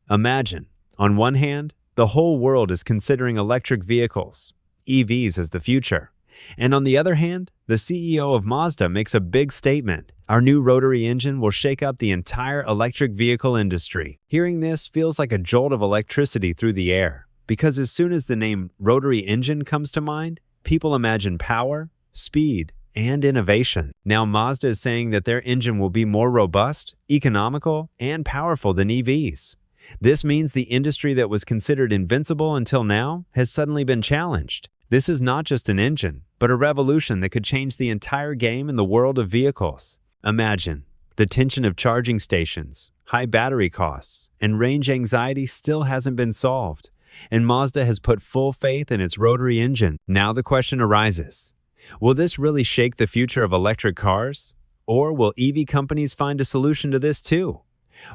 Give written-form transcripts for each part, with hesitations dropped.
Imagine, on one hand, the whole world is considering electric vehicles, EVs, as the future. And on the other hand, the CEO of Mazda makes a big statement. Our new rotary engine will shake up the entire electric vehicle industry. Hearing this feels like a jolt of electricity through the air, because as soon as the name rotary engine comes to mind, people imagine power, speed, and innovation. Now Mazda is saying that their engine will be more robust, economical, and powerful than EVs. This means the industry that was considered invincible until now has suddenly been challenged. This is not just an engine, but a revolution that could change the entire game in the world of vehicles. Imagine, the tension of charging stations, high battery costs, and range anxiety still hasn't been solved, and Mazda has put full faith in its rotary engine. Now the question arises, will this really shake the future of electric cars? Or will EV companies find a solution to this too?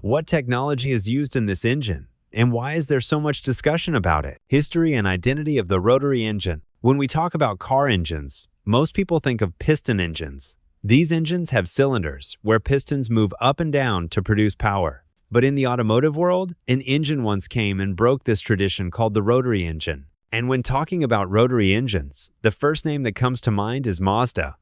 What technology is used in this engine? And why is there so much discussion about it? History and identity of the rotary engine. When we talk about car engines, most people think of piston engines. These engines have cylinders where pistons move up and down to produce power. But in the automotive world, an engine once came and broke this tradition called the rotary engine. And when talking about rotary engines, the first name that comes to mind is Mazda.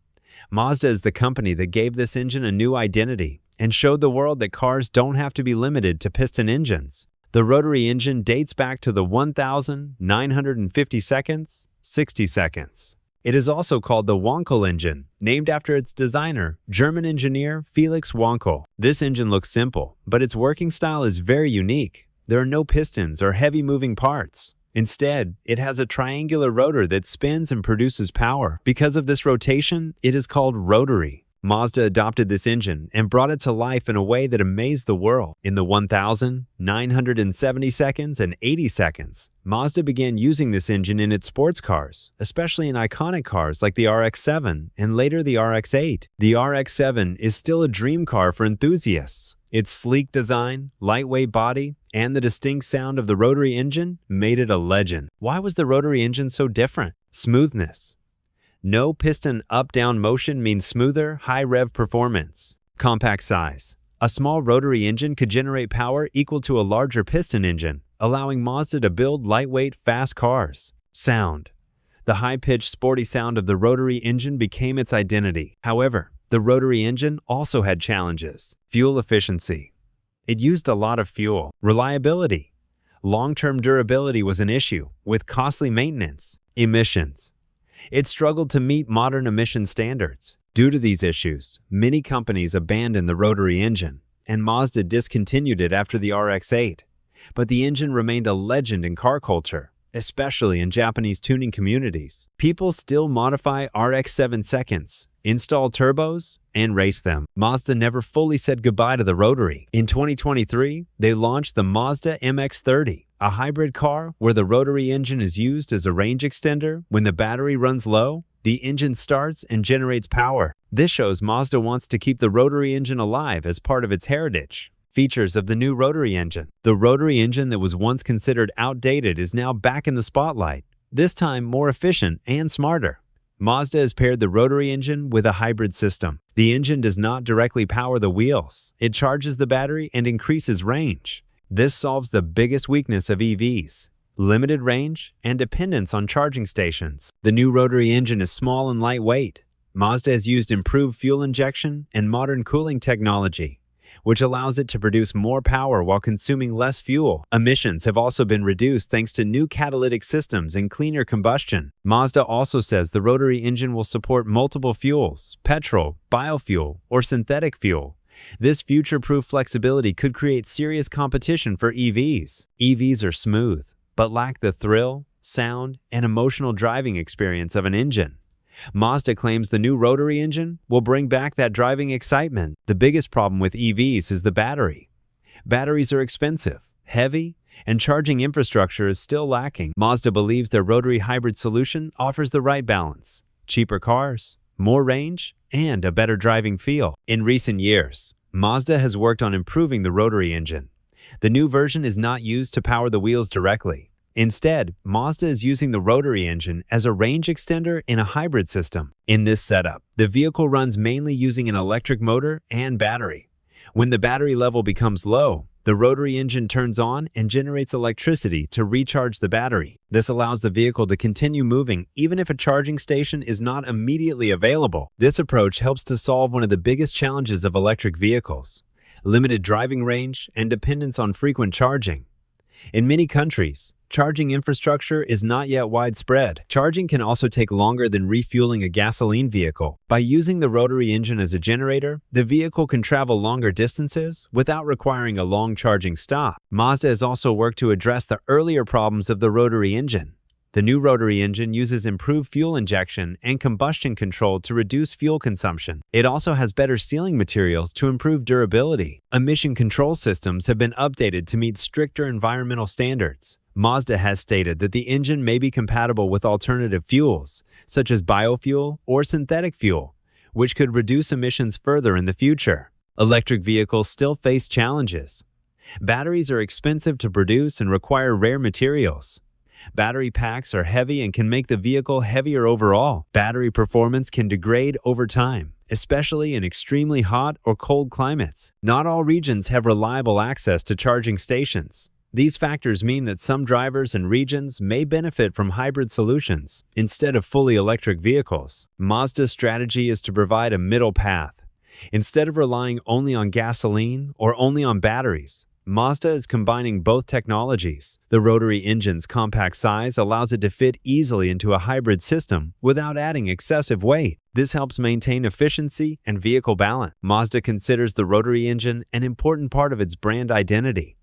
Mazda is the company that gave this engine a new identity and showed the world that cars don't have to be limited to piston engines. The rotary engine dates back to the 1,950 seconds, 60 seconds. It is also called the Wankel engine, named after its designer, German engineer Felix Wankel. This engine looks simple, but its working style is very unique. There are no pistons or heavy moving parts. Instead, it has a triangular rotor that spins and produces power. Because of this rotation, it is called rotary. Mazda adopted this engine and brought it to life in a way that amazed the world. In the 1,970 seconds and 80 seconds, Mazda began using this engine in its sports cars, especially in iconic cars like the RX-7 and later the RX-8. The RX-7 is still a dream car for enthusiasts. Its sleek design, lightweight body, and the distinct sound of the rotary engine made it a legend. Why was the rotary engine so different? Smoothness. No piston up-down motion means smoother, high-rev performance. Compact size. A small rotary engine could generate power equal to a larger piston engine, allowing Mazda to build lightweight, fast cars. Sound. The high-pitched, sporty sound of the rotary engine became its identity. However, the rotary engine also had challenges. Fuel efficiency. It used a lot of fuel. Reliability. Long-term durability was an issue, with costly maintenance. Emissions. It struggled to meet modern emission standards. Due to these issues, many companies abandoned the rotary engine, and Mazda discontinued it after the RX-8. But the engine remained a legend in car culture, especially in Japanese tuning communities. People still modify RX-7 seconds, install turbos, and race them. Mazda never fully said goodbye to the rotary. In 2023, they launched the Mazda MX-30, a hybrid car where the rotary engine is used as a range extender. When the battery runs low, the engine starts and generates power. This shows Mazda wants to keep the rotary engine alive as part of its heritage. Features of the new rotary engine. The rotary engine that was once considered outdated is now back in the spotlight, this time more efficient and smarter. Mazda has paired the rotary engine with a hybrid system. The engine does not directly power the wheels. It charges the battery and increases range. This solves the biggest weakness of EVs: limited range and dependence on charging stations. The new rotary engine is small and lightweight. Mazda has used improved fuel injection and modern cooling technology, which allows it to produce more power while consuming less fuel. Emissions have also been reduced thanks to new catalytic systems and cleaner combustion. Mazda also says the rotary engine will support multiple fuels: petrol, biofuel, or synthetic fuel. This future-proof flexibility could create serious competition for EVs. EVs are smooth, but lack the thrill, sound, and emotional driving experience of an engine. Mazda claims the new rotary engine will bring back that driving excitement. The biggest problem with EVs is the battery. Batteries are expensive, heavy, and charging infrastructure is still lacking. Mazda believes their rotary hybrid solution offers the right balance: cheaper cars, more range, and a better driving feel. In recent years, Mazda has worked on improving the rotary engine. The new version is not used to power the wheels directly. Instead, Mazda is using the rotary engine as a range extender in a hybrid system. In this setup, the vehicle runs mainly using an electric motor and battery. When the battery level becomes low, The rotary engine turns on and generates electricity to recharge the battery. This allows the vehicle to continue moving even if a charging station is not immediately available. This approach helps to solve one of the biggest challenges of electric vehicles: limited driving range and dependence on frequent charging. In many countries, charging infrastructure is not yet widespread. Charging can also take longer than refueling a gasoline vehicle. By using the rotary engine as a generator, the vehicle can travel longer distances without requiring a long charging stop. Mazda has also worked to address the earlier problems of the rotary engine. The new rotary engine uses improved fuel injection and combustion control to reduce fuel consumption. It also has better sealing materials to improve durability. Emission control systems have been updated to meet stricter environmental standards. Mazda has stated that the engine may be compatible with alternative fuels, such as biofuel or synthetic fuel, which could reduce emissions further in the future. Electric vehicles still face challenges. Batteries are expensive to produce and require rare materials. Battery packs are heavy and can make the vehicle heavier overall. Battery performance can degrade over time, especially in extremely hot or cold climates. Not all regions have reliable access to charging stations. These factors mean that some drivers and regions may benefit from hybrid solutions instead of fully electric vehicles. Mazda's strategy is to provide a middle path. Instead of relying only on gasoline or only on batteries, Mazda is combining both technologies. The rotary engine's compact size allows it to fit easily into a hybrid system without adding excessive weight. This helps maintain efficiency and vehicle balance. Mazda considers the rotary engine an important part of its brand identity.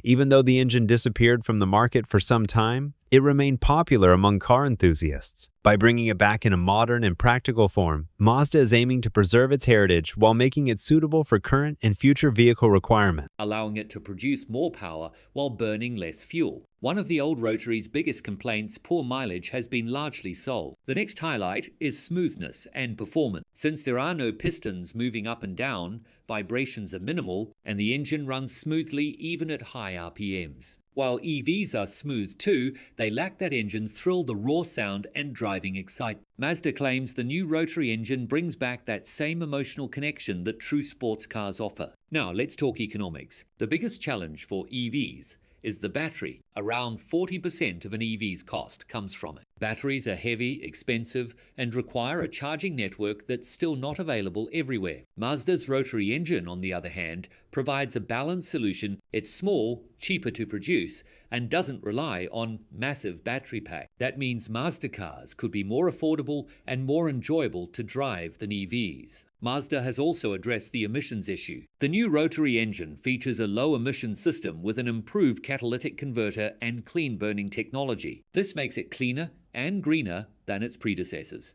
Even though the engine disappeared from the market for some time, it remained popular among car enthusiasts. By bringing it back in a modern and practical form, Mazda is aiming to preserve its heritage while making it suitable for current and future vehicle requirements, allowing it to produce more power while burning less fuel. One of the old rotary's biggest complaints, poor mileage, has been largely solved. The next highlight is smoothness and performance. Since there are no pistons moving up and down, vibrations are minimal, and the engine runs smoothly even at high RPMs. While EVs are smooth too, they lack that engine thrill, the raw sound and driving excitement. Mazda claims the new rotary engine brings back that same emotional connection that true sports cars offer. Now let's talk economics. The biggest challenge for EVs is the battery. Around 40% of an EV's cost comes from it. Batteries are heavy, expensive, and require a charging network that's still not available everywhere. Mazda's rotary engine, on the other hand, provides a balanced solution. It's small, cheaper to produce, and doesn't rely on massive battery packs. That means Mazda cars could be more affordable and more enjoyable to drive than EVs. Mazda has also addressed the emissions issue. The new rotary engine features a low-emission system with an improved catalytic converter and clean burning technology. This makes it cleaner and greener than its predecessors.